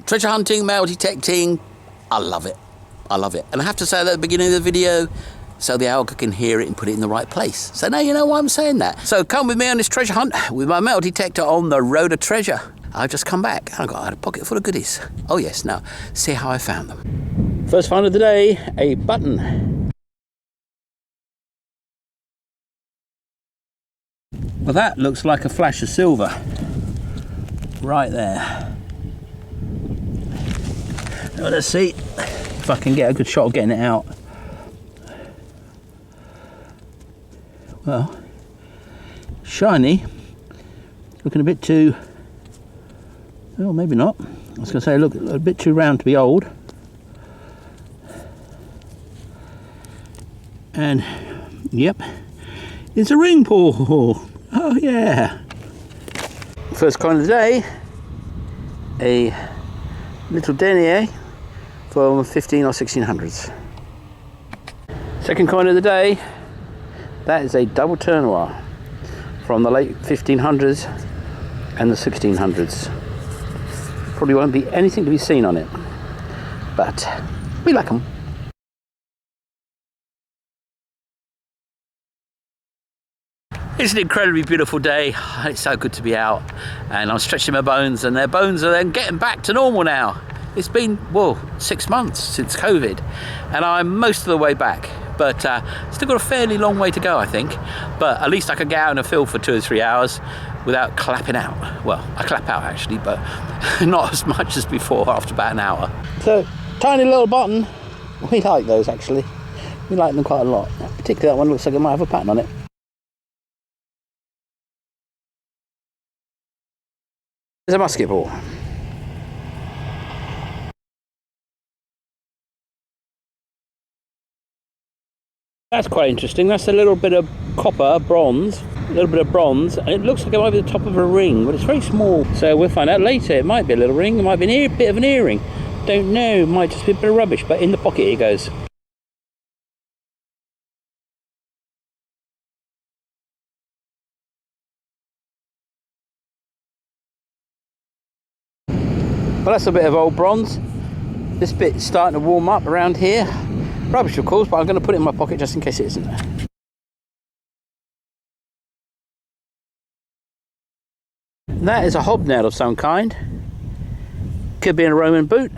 Treasure hunting, metal detecting, I love it. I love it. And I have to say that at the beginning of the video, so the alga can hear it and put it in the right place. So now you know why I'm saying that. So come with me on this treasure hunt with my metal detector on the road of treasure. I've just come back and I had a pocket full of goodies. Oh yes, now see how I found them. First find of the day, a button. Well, that looks like a flash of silver. Right there. Now let's see if I can get a good shot of getting it out. Well, shiny, looking a bit too, well, maybe not. I was going to say, look, a bit too round to be old. And, yep, it's a ring pull. Oh, yeah. First coin of the day, a little denier from 15 or 1600s. Second coin of the day, that is a double tournoir from the late 1500s and the 1600s. Probably won't be anything to be seen on it, but we like them. It's an incredibly beautiful day. It's so good to be out, and I'm stretching my bones, and their bones are then getting back to normal now. It's been, well, 6 months since COVID, and I'm most of the way back. But still got a fairly long way to go, I think. But at least I can get out in a field for 2 or 3 hours without clapping out. Well, I clap out actually, but not as much as before after about an hour. So, tiny little button. We like those actually. We like them quite a lot. Particularly that one looks like it might have a pattern on it. There's a musket ball. That's quite interesting. That's a little bit of copper, bronze, a little bit of bronze, and it looks like it might be the top of a ring, but it's very small. So we'll find out later. It might be a little ring, it might be a bit of an earring. Don't know, it might just be a bit of rubbish, but in the pocket it goes. Well, that's a bit of old bronze. This bit's starting to warm up around here. Rubbish, of course, but I'm going to put it in my pocket just in case it isn't. That is a hobnail of some kind. Could be in a Roman boot.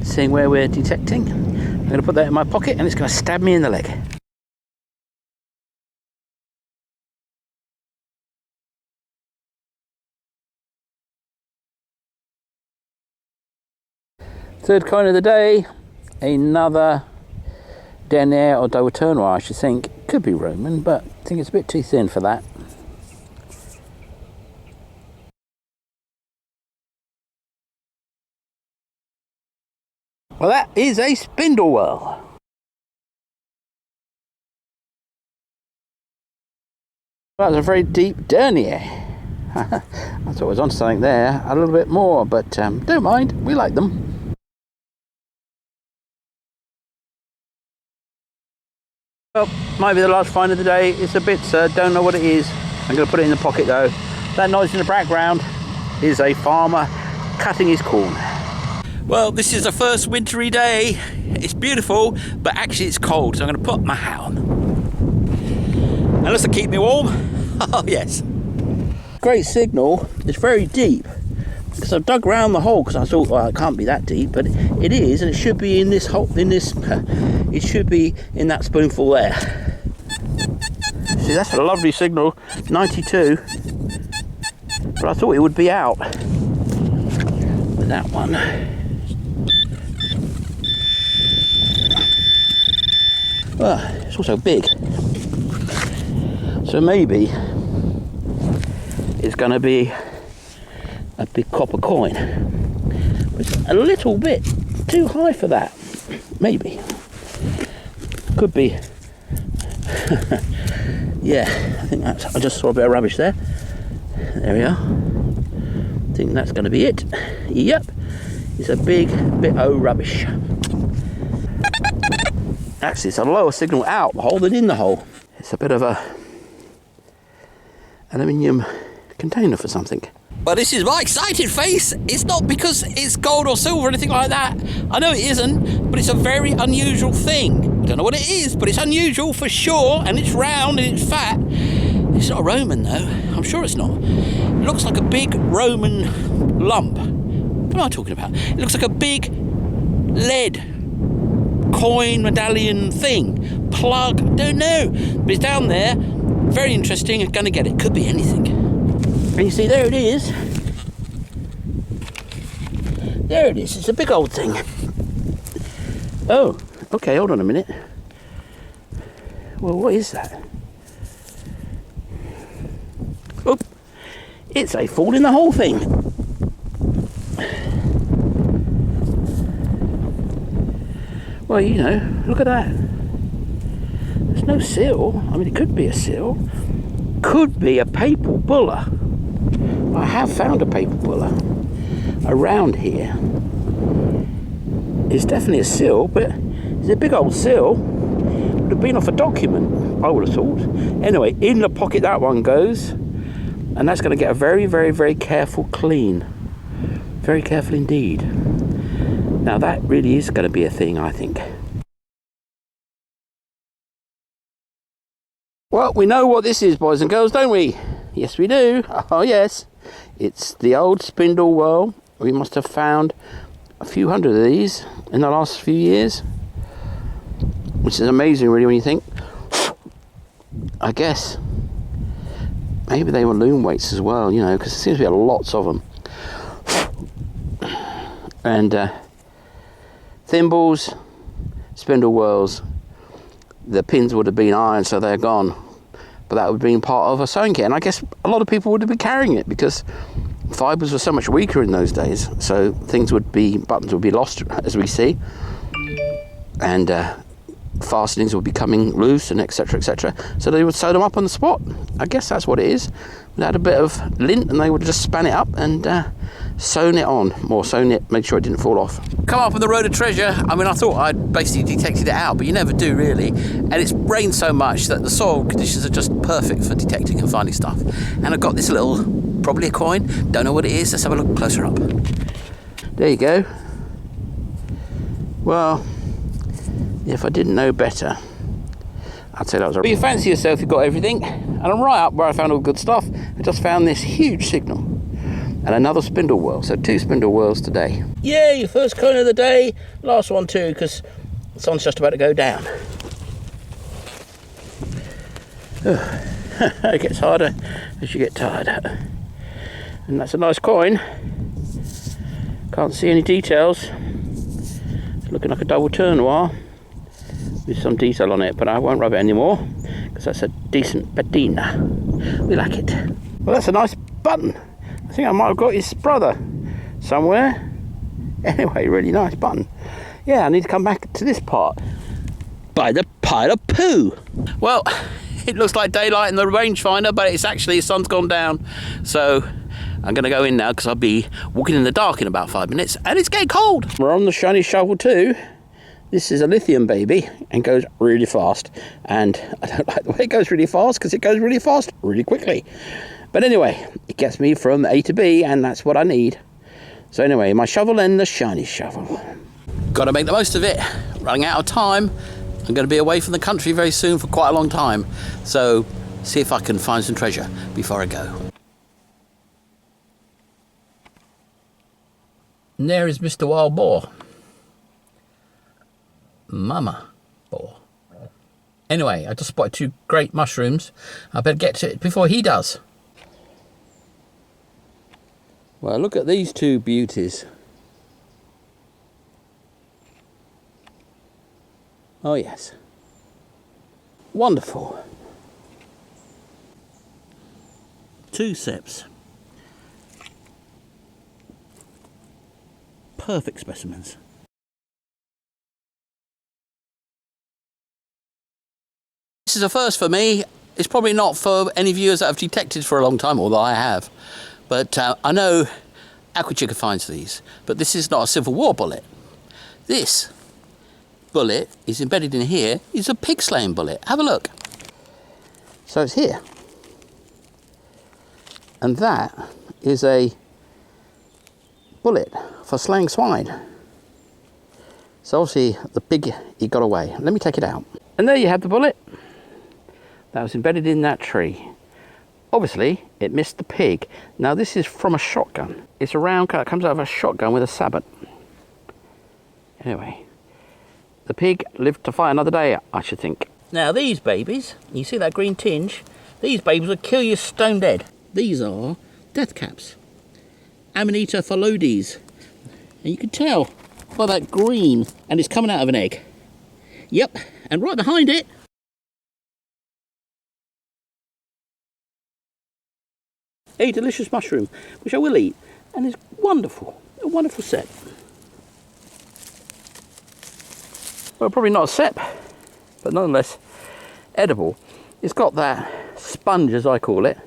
Seeing where we're detecting. I'm going to put that in my pocket and it's going to stab me in the leg. Third coin of the day. Another denier or double tournoir, I should think. Could be Roman, but I think it's a bit too thin for that. Well, that is a spindle whirl. That was a very deep denier. I thought I was on something there, a little bit more, but don't mind, we like them. Well, might be the last find of the day. It's a bit, don't know what it is. I'm going to put it in the pocket though. That noise in the background is a farmer cutting his corn. Well, this is the first wintry day. It's beautiful, but actually it's cold, so I'm going to put my hat on. Unless to keep me warm. Oh yes. Great signal. It's very deep. Because I've dug around the hole because I thought, well, it can't be that deep, but it is, and it should be in this hole. It should be in that spoonful there. See, that's a lovely signal, 92. But I thought it would be out. But that one. Well, it's also big. So maybe it's going to be a big copper coin. It's a little bit too high for that. Maybe. Could be. Yeah, I think that's, I just saw a bit of rubbish there. There we are. I think that's going to be it. Yep. It's a big bit of rubbish. Actually, it's a lower signal out the hole than in the hole. It's a bit of a aluminium container for something. Well, this is my excited face. It's not because it's gold or silver or anything like that. I know it isn't, but it's a very unusual thing. I don't know what it is, but it's unusual for sure, and it's round and it's fat. It's not a Roman though. I'm sure it's not. It looks like a big Roman lump. What am I talking about? It looks like a big lead coin medallion thing. Plug, don't know. But it's down there. Very interesting. I'm gonna get it. Could be anything. And you see, there it is. There it is. It's a big old thing. Oh, okay, hold on a minute. Well, what is that? Oh, it's a fall in the hole thing. Well, you know, look at that. There's no seal. I mean, it could be a seal. Could be a papal bulla. I have found a papal bulla around here. It's definitely a seal, but it's a big old seal. Would have been off a document, I would have thought. Anyway, in the pocket that one goes, and that's going to get a very, very, very careful clean. Very careful indeed. Now that really is going to be a thing, I think. Well, we know what this is, boys and girls, don't we? Yes, we do. Oh, yes. It's the old spindle whirl. We must have found a few hundred of these in the last few years, which is amazing, really, when you think. I guess maybe they were loom weights as well, you know, because there seems to be lots of them. And thimbles, spindle whirls. The pins would have been iron, so they're gone. But that would have been part of a sewing kit, and I guess a lot of people would have been carrying it because fibres were so much weaker in those days, so buttons would be lost, as we see, and fastenings would be coming loose, and etc, etc, so they would sew them up on the spot. I guess that's what it is. They had a bit of lint and they would just span it up and sewn it on, or sewn it, make sure it didn't fall off. Come up on the road of treasure. I mean, I thought I'd basically detected it out, but you never do really, and it's rained so much that the soil conditions are just perfect for detecting and finding stuff. And I've got this little, probably a coin, don't know what it is. Let's have a look closer up. There you go. Well, if I didn't know better, I'd say that was a... But you fancy yourself, you've got everything, and I'm right up where I found all the good stuff. I just found this huge signal and another spindle whirl, so 2 spindle whirls today. Yeah, your first coin of the day, last one too, because the sun's just about to go down. It gets harder as you get tired. And that's a nice coin. Can't see any details. It's looking like a double turn noir with some detail on it, but I won't rub it anymore because that's a decent patina. We like it. Well, that's a nice button. I think I might have got his brother somewhere. Anyway, really nice button. Yeah, I need to come back to this part by the pile of poo. Well, it looks like daylight in the rangefinder, but it's actually, the sun's gone down. So I'm going to go in now because I'll be walking in the dark in about 5 minutes, and it's getting cold. We're on the shiny shovel too. This is a lithium baby and goes really fast, and I don't like the way it goes really fast because it goes really fast really quickly. But anyway, it gets me from A to B, and that's what I need. So anyway, my shovel and the shiny shovel. Got to make the most of it. Running out of time. I'm going to be away from the country very soon for quite a long time. So see if I can find some treasure before I go. And there is Mr. Wild Boar. Mama boar. Anyway, I just spotted 2 great mushrooms. I better get to it before he does. Well, look at these 2 beauties. Oh yes. Wonderful. 2 sips. Perfect specimens. This is a first for me. It's probably not for any viewers that have detected for a long time, although I have. But I know Aquachica finds these, but this is not a Civil War bullet. This bullet is embedded in here. It's a pig slaying bullet. Have a look. So it's here. And that is a bullet for slaying swine. So obviously the pig, he got away. Let me take it out. And there you have the bullet that was embedded in that tree. Obviously it missed the pig. Now this is from a shotgun. It's a round cut, it comes out of a shotgun with a sabot. Anyway, the pig lived to fight another day, I should think. Now these babies, you see that green tinge? These babies would kill you stone dead. These are death caps. Amanita phalodes. And you can tell by that green, and it's coming out of an egg. Yep, and right behind it, a delicious mushroom, which I will eat, and it's wonderful, a wonderful set. Well, probably not a sep, but nonetheless edible. It's got that sponge, as I call it,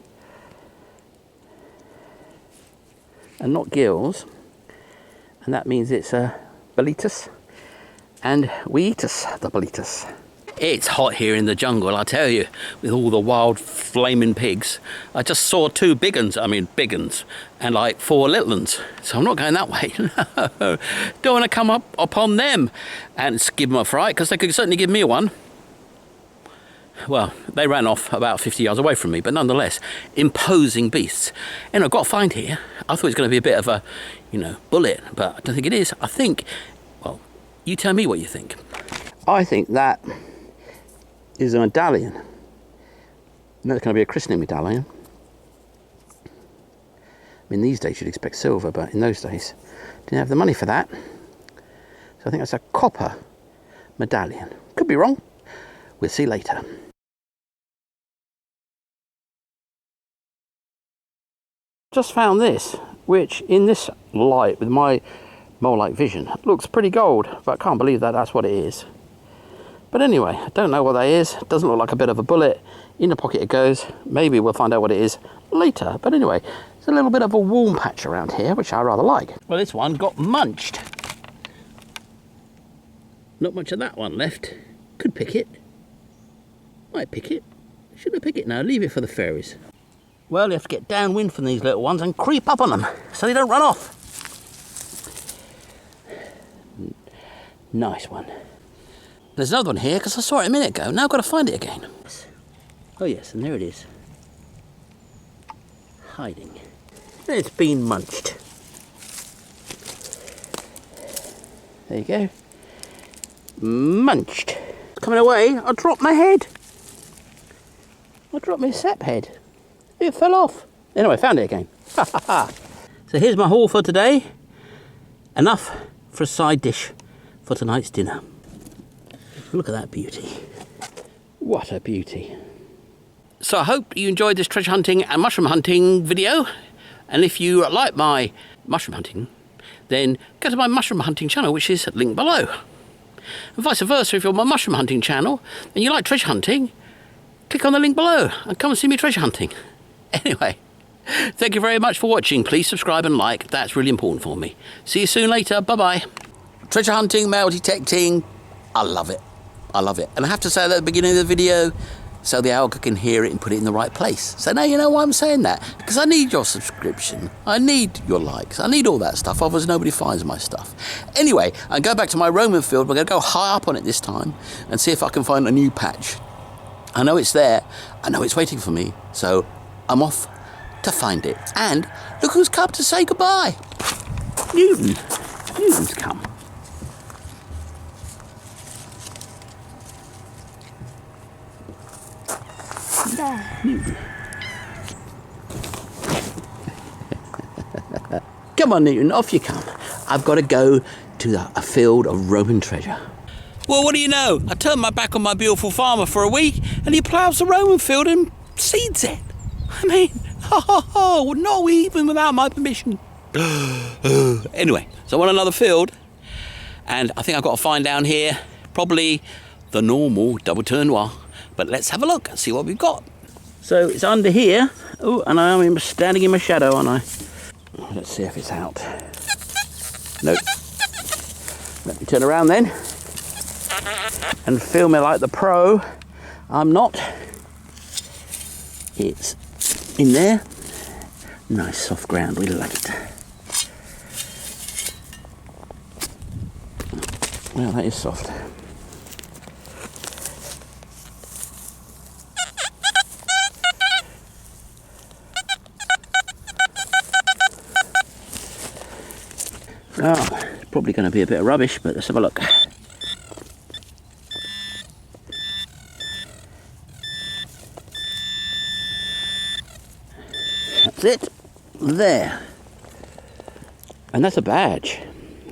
and not gills, and that means it's a boletus, and we eat us the boletus. It's hot here in the jungle, I tell you, with all the wild flaming pigs. I just saw 2 big uns, and like 4 little uns. So I'm not going that way. No, don't want to come up upon them and give them a fright, because they could certainly give me one. Well, they ran off about 50 yards away from me, but nonetheless, imposing beasts. And I've got to find here, I thought it was going to be a bit of a, bullet, but I don't think it is. I think, well, you tell me what you think. I think that is a medallion. No, it's going to be a christening medallion. I mean, these days you'd expect silver, but in those days, didn't have the money for that. So I think that's a copper medallion. Could be wrong. We'll see later. Just found this, which in this light, with my mole-like vision, looks pretty gold, but I can't believe that that's what it is. But anyway, I don't know what that is. It doesn't look like a bit of a bullet. In the pocket it goes. Maybe we'll find out what it is later. But anyway, there's a little bit of a warm patch around here, which I rather like. Well, this one got munched. Not much of that one left. Could pick it. Might pick it. Should I pick it now? Leave it for the fairies. Well, you have to get downwind from these little ones and creep up on them so they don't run off. Nice one. There's another one here, because I saw it a minute ago. Now I've got to find it again. Oh yes, and there it is. Hiding. It's been munched. There you go. Munched. Coming away, I dropped my head. I dropped my sap head. It fell off. Anyway, found it again. Ha ha ha. So here's my haul for today. Enough for a side dish for tonight's dinner. Look at that beauty. What a beauty. So I hope you enjoyed this treasure hunting and mushroom hunting video. And if you like my mushroom hunting, then go to my mushroom hunting channel, which is linked below. And vice versa, if you're on my mushroom hunting channel and you like treasure hunting, click on the link below and come and see me treasure hunting. Anyway, thank you very much for watching. Please subscribe and like. That's really important for me. See you soon later. Bye-bye. Treasure hunting, metal detecting. I love it. I love it. And I have to say that at the beginning of the video so the alga can hear it and put it in the right place. So now you know why I'm saying that. Because I need your subscription. I need your likes. I need all that stuff. Otherwise nobody finds my stuff. Anyway, I go back to my Roman field. We're going to go high up on it this time and see if I can find a new patch. I know it's there. I know it's waiting for me. So I'm off to find it. And look who's come to say goodbye. Newton. Newton's come. Newton. Come on, Newton, off you come. I've got to go to a field of Roman treasure. Well, what do you know? I turned my back on my beautiful farmer for a week and he ploughs the Roman field and seeds it. I mean, not even without my permission. Anyway, so I want another field and I think I've got to find down here probably the normal double turn noir. But let's have a look and see what we've got. So it's under here. Oh, and I am standing in my shadow, aren't I? Let's see if it's out. Nope. Let me turn around then. And film it like the pro. I'm not. It's in there. Nice soft ground, we like it. Well, that is soft. Oh, it's probably going to be a bit of rubbish, but let's have a look. That's it. There. And that's a badge.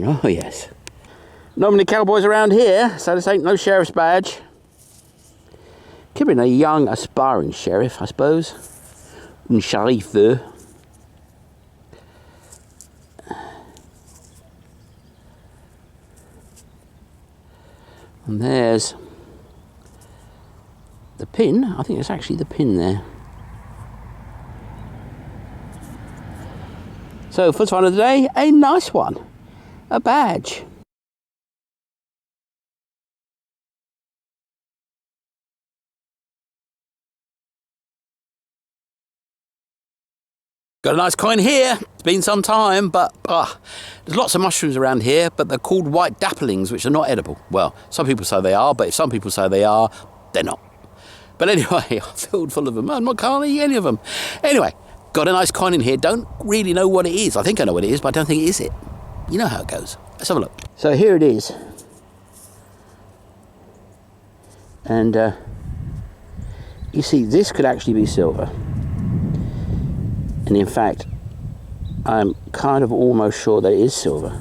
Oh, yes. Not many cowboys around here, so this ain't no sheriff's badge. Could have been a young, aspiring sheriff, I suppose. Un sheriff. And there's the pin. I think it's actually the pin there. So, first one of the day, a nice one. A badge. Got a nice coin here. It's been some time, but there's lots of mushrooms around here, but they're called white dapplings, which are not edible. Well, some people say they are, but if some people say they are, they're not. But anyway, I'm filled full of them. I'm not can't eat any of them. Anyway, got a nice coin in here. Don't really know what it is. I think I know what it is, but I don't think it is it. You know how it goes. Let's have a look. So here it is. And you see, this could actually be silver. And in fact, I'm kind of almost sure that it is silver,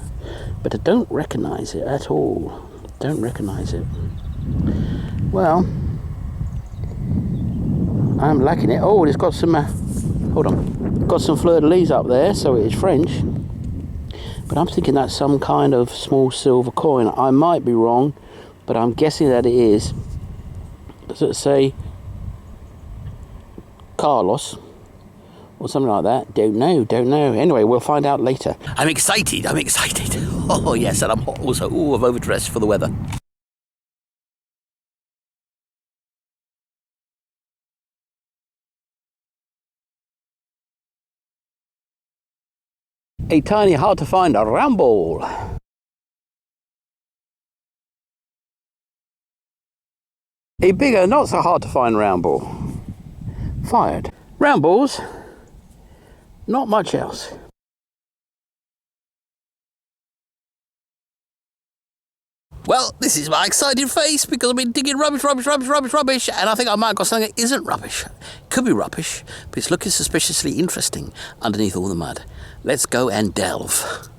but I don't recognise it at all. Don't recognise it. Well, I'm liking it. Oh, it's got some, hold on, got some fleur-de-lis up there, so it is French. But I'm thinking that's some kind of small silver coin. I might be wrong, but I'm guessing that it is. Does it say Carlos? Or something like that. Don't know. Anyway, we'll find out later. I'm excited. Oh, yes, and I'm hot also. Ooh, I've overdressed for the weather. A tiny, hard to find round ball. A bigger, not so hard to find round ball. Fired. Round balls. Not much else. Well, this is my excited face because I've been digging rubbish, and I think I might have got something that isn't rubbish. Could be rubbish, but it's looking suspiciously interesting underneath all the mud. Let's go and delve.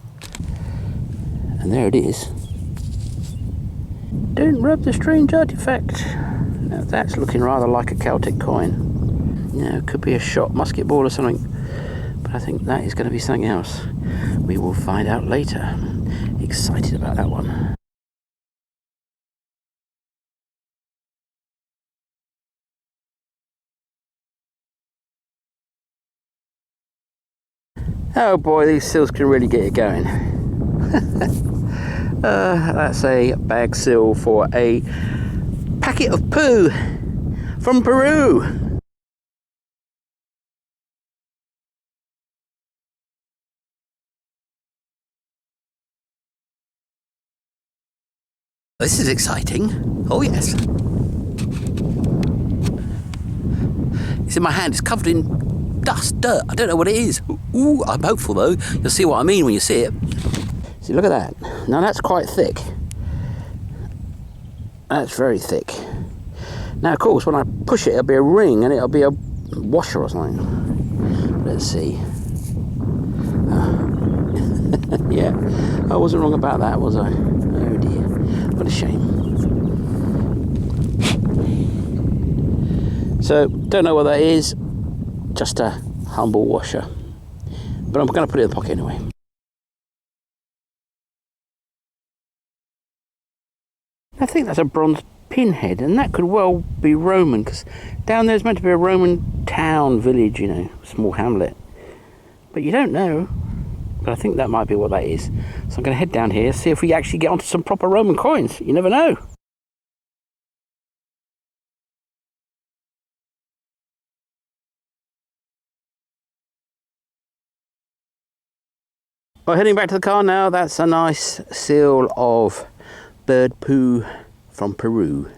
And there it is. Don't rub the strange artifact. Now that's looking rather like a Celtic coin. You know, could be a shot musket ball or something. But I think that is going to be something else. We will find out later. Excited about that one. Oh boy, these seals can really get it going. That's a bag seal for a packet of poo from Peru. This is exciting. Oh yes. It's in my hand. It's covered in dust, dirt. I don't know what it is. Ooh, I'm hopeful though. You'll see what I mean when you see it. See, look at that. Now that's quite thick. That's very thick. Now, of course, when I push it, it'll be a ring and it'll be a washer or something. Let's see. Yeah, I wasn't wrong about that, was I? Oh dear, what a shame. So, don't know what that is, just a humble washer. But I'm going to put it in the pocket anyway. I think that's a bronze pinhead, and that could well be Roman, because down there's meant to be a Roman town, village, you know, small hamlet. But you don't know. But I think that might be what that is. So I'm going to head down here, see if we actually get onto some proper Roman coins. You never know. Well, heading back to the car now. That's a nice seal of bird poo from Peru.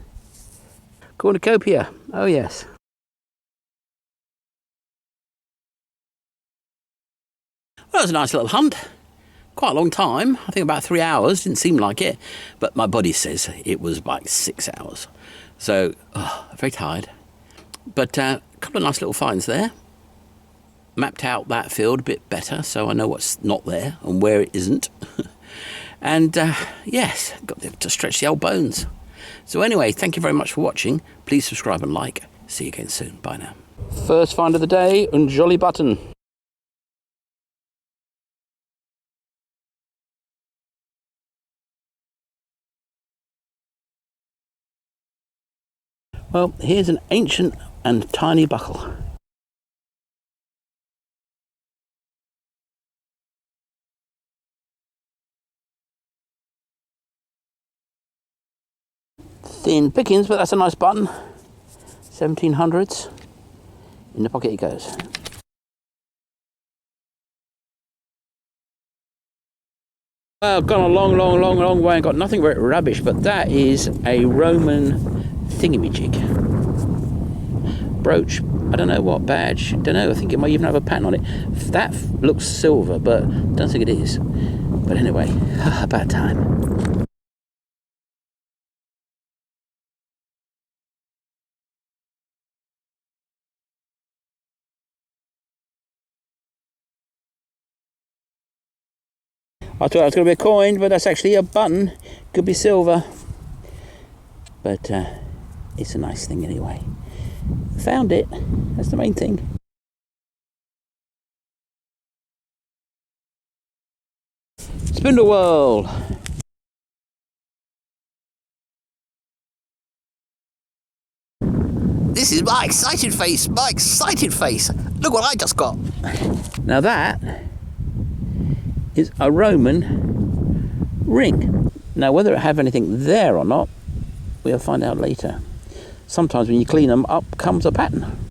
Cornucopia, oh yes. Well, it was a nice little hunt. Quite a long time, I think about 3 hours, didn't seem like it. But my body says it was like 6 hours. So, very tired. But a couple of nice little finds there. Mapped out that field a bit better, so I know what's not there and where it isn't. And yes, got to stretch the old bones. So anyway, thank you very much for watching. Please subscribe and like. See you again soon. Bye now. First find of the day, and jolly button. Well, here's an ancient and tiny buckle. Thin pickings, but that's a nice button. 1700s. In the pocket it goes. Well, I've gone a long way and got nothing but rubbish, but that is a Roman thingamajig. Brooch, I don't know what badge, don't know, I think it might even have a pattern on it. That looks silver, but I don't think it is. But anyway, about time. I thought it was going to be a coin, but that's actually a button. Could be silver. But it's a nice thing anyway. Found it. That's the main thing. Spindle World. This is my excited face. My excited face. Look what I just got. Now that is a Roman ring. Now whether it have anything there or not, we'll find out later. Sometimes when you clean them up comes a pattern.